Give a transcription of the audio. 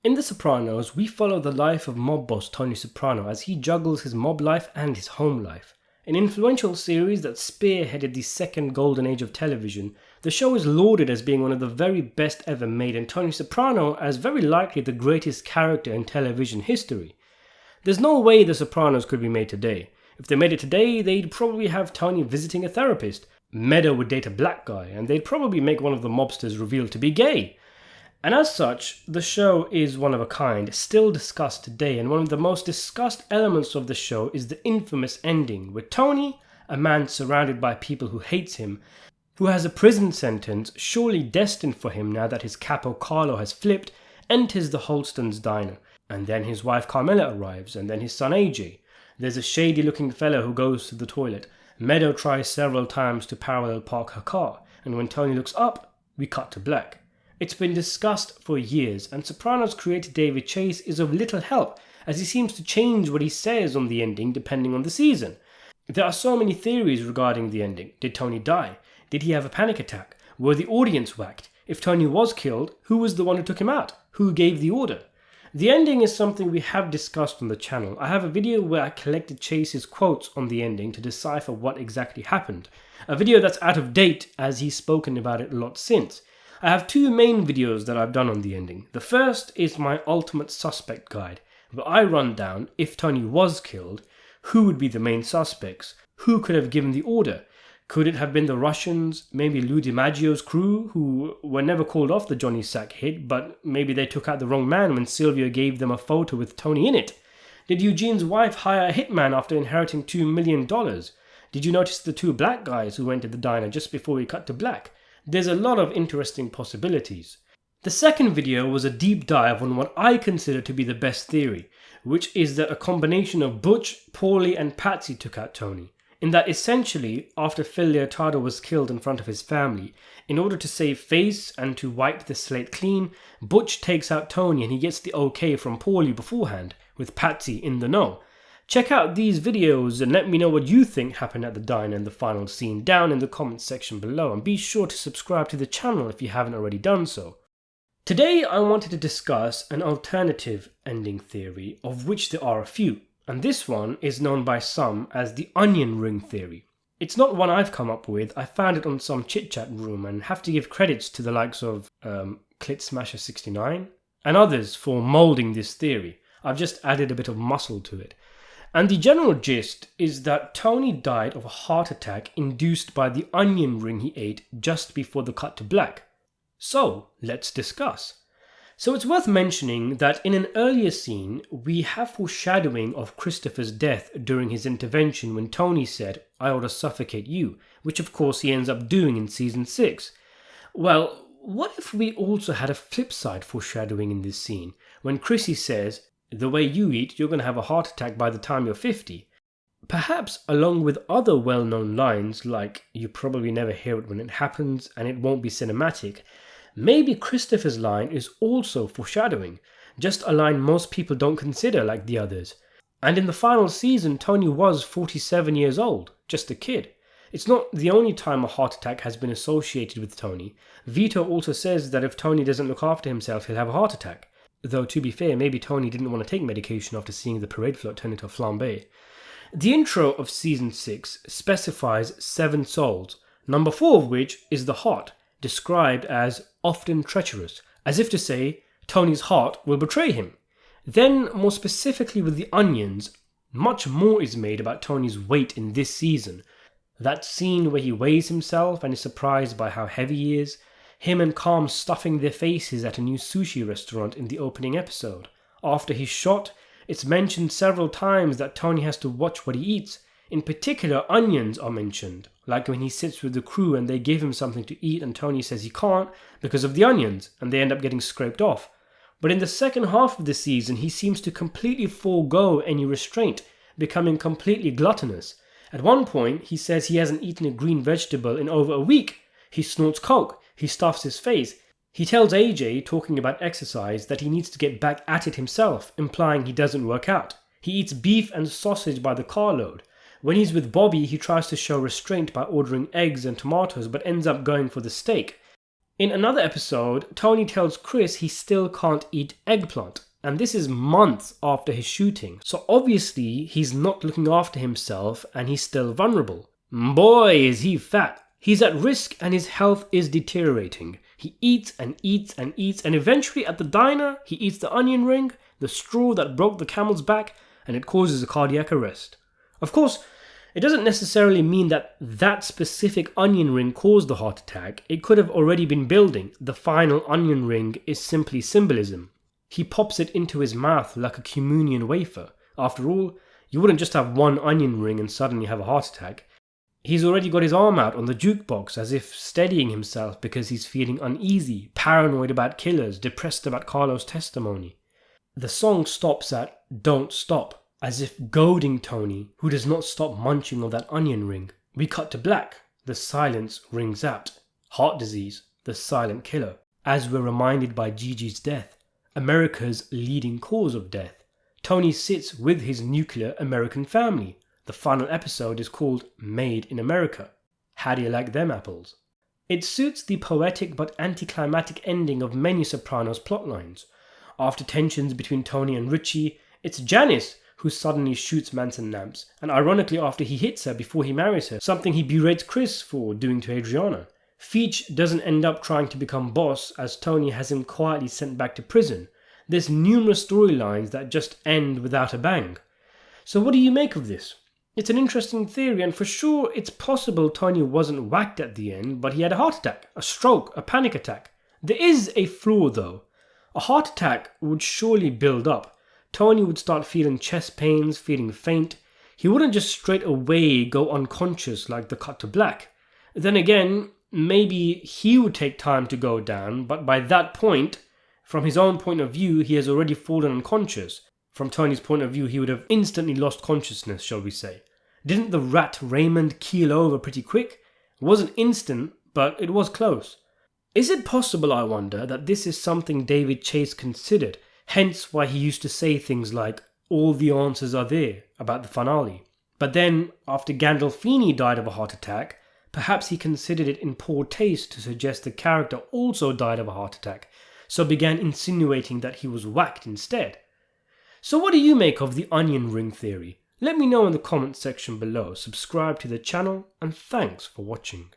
In The Sopranos, we follow the life of mob boss Tony Soprano as he juggles his mob life and his home life. An influential series that spearheaded the second golden age of television, the show is lauded as being one of the very best ever made, and Tony Soprano as very likely the greatest character in television history. There's no way The Sopranos could be made today. If they made it today, they'd probably have Tony visiting a therapist. Meadow would date a black guy, and they'd probably make one of the mobsters revealed to be gay. And as such, the show is one of a kind, still discussed today, and one of the most discussed elements of the show is the infamous ending, where Tony, a man surrounded by people who hates him, who has a prison sentence surely destined for him now that his capo Carlo has flipped, enters the Holston's diner. And then his wife Carmela arrives, and then his son AJ. There's a shady looking fellow who goes to the toilet. Meadow tries several times to parallel park her car, and when Tony looks up, we cut to black. It's been discussed for years, and Sopranos creator David Chase is of little help, as he seems to change what he says on the ending depending on the season. There are so many theories regarding the ending. Did Tony die? Did he have a panic attack? Were the audience whacked? If Tony was killed, who was the one who took him out? Who gave the order? The ending is something we have discussed on the channel. I have a video where I collected Chase's quotes on the ending to decipher what exactly happened. A video that's out of date as he's spoken about it a lot since. I have two main videos that I've done on the ending. The first is my ultimate suspect guide, where I run down, if Tony was killed, who would be the main suspects? Who could have given the order? Could it have been the Russians, maybe Lou DiMaggio's crew, who were never called off the Johnny Sack hit, but maybe they took out the wrong man when Sylvia gave them a photo with Tony in it? Did Eugene's wife hire a hitman after inheriting $2 million? Did you notice the two black guys who went to the diner just before we cut to black? There's a lot of interesting possibilities. The second video was a deep dive on what I consider to be the best theory, which is that a combination of Butch, Paulie and Patsy took out Tony. In that essentially, after Phil Leotardo was killed in front of his family, in order to save face and to wipe the slate clean, Butch takes out Tony and he gets the okay from Paulie beforehand, with Patsy in the know. Check out these videos and let me know what you think happened at the diner in the final scene down in the comments section below, and be sure to subscribe to the channel if you haven't already done so. Today I wanted to discuss an alternative ending theory, of which there are a few, and this one is known by some as the onion ring theory. It's not one I've come up with. I found it on some chit chat room and have to give credits to the likes of Clit Smasher 69 and others for moulding this theory. I've just added a bit of muscle to it. And the general gist is that Tony died of a heart attack induced by the onion ring he ate just before the cut to black. So, let's discuss. So it's worth mentioning that in an earlier scene, we have foreshadowing of Christopher's death during his intervention when Tony said, "I ought to suffocate you," which of course he ends up doing in season 6. Well, what if we also had a flip side foreshadowing in this scene, when Chrissy says, "The way you eat, you're going to have a heart attack by the time you're 50. Perhaps along with other well-known lines like, "You probably never hear it when it happens and it won't be cinematic," maybe Christopher's line is also foreshadowing, just a line most people don't consider like the others. And in the final season, Tony was 47 years old, just a kid. It's not the only time a heart attack has been associated with Tony. Vito also says that if Tony doesn't look after himself, he'll have a heart attack. Though to be fair, maybe Tony didn't want to take medication after seeing the parade float turn into a flambe. The intro of season 6 specifies 7 souls, number 4 of which is the heart, described as often treacherous, as if to say Tony's heart will betray him. Then, more specifically with the onions, much more is made about Tony's weight in this season. That scene where he weighs himself and is surprised by how heavy he is, him and Calm stuffing their faces at a new sushi restaurant in the opening episode. After he's shot, it's mentioned several times that Tony has to watch what he eats. In particular, onions are mentioned, like when he sits with the crew and they give him something to eat and Tony says he can't because of the onions and they end up getting scraped off. But in the second half of the season, he seems to completely forego any restraint, becoming completely gluttonous. At one point, he says he hasn't eaten a green vegetable in over a week. He snorts coke. He stuffs his face. He tells AJ, talking about exercise, that he needs to get back at it himself, implying he doesn't work out. He eats beef and sausage by the carload. When he's with Bobby, he tries to show restraint by ordering eggs and tomatoes, but ends up going for the steak. In another episode, Tony tells Chris he still can't eat eggplant, and this is months after his shooting, so obviously he's not looking after himself and he's still vulnerable. Boy, is he fat! He's at risk and his health is deteriorating. He eats and eats and eats, and eventually at the diner, he eats the onion ring, the straw that broke the camel's back, and it causes a cardiac arrest. Of course, it doesn't necessarily mean that that specific onion ring caused the heart attack. It could have already been building. The final onion ring is simply symbolism. He pops it into his mouth like a communion wafer. After all, you wouldn't just have one onion ring and suddenly have a heart attack. He's already got his arm out on the jukebox as if steadying himself because he's feeling uneasy, paranoid about killers, depressed about Carlo's testimony. The song stops at "Don't Stop," as if goading Tony, who does not stop munching on that onion ring. We cut to black. The silence rings out. Heart disease, the silent killer. As we're reminded by Gigi's death, America's leading cause of death. Tony sits with his nuclear American family. The final episode is called Made in America. How do you like them apples? It suits the poetic but anticlimactic ending of many Sopranos plotlines. After tensions between Tony and Richie, it's Janice who suddenly shoots Manson Lamps, and ironically after he hits her before he marries her, something he berates Chris for doing to Adriana. Feech doesn't end up trying to become boss as Tony has him quietly sent back to prison. There's numerous storylines that just end without a bang. So what do you make of this? It's an interesting theory, and for sure it's possible Tony wasn't whacked at the end, but he had a heart attack, a stroke, a panic attack. There is a flaw though. A heart attack would surely build up. Tony would start feeling chest pains, feeling faint. He wouldn't just straight away go unconscious like the cut to black. Then again, maybe he would take time to go down, but by that point, from his own point of view, he has already fallen unconscious. From Tony's point of view, he would have instantly lost consciousness, shall we say. Didn't the rat Raymond keel over pretty quick? It wasn't instant, but it was close. Is it possible, I wonder, that this is something David Chase considered, hence why he used to say things like, "all the answers are there," about the finale? But then, after Gandolfini died of a heart attack, perhaps he considered it in poor taste to suggest the character also died of a heart attack, so began insinuating that he was whacked instead. So what do you make of the onion ring theory? Let me know in the comments section below. Subscribe to the channel, and thanks for watching.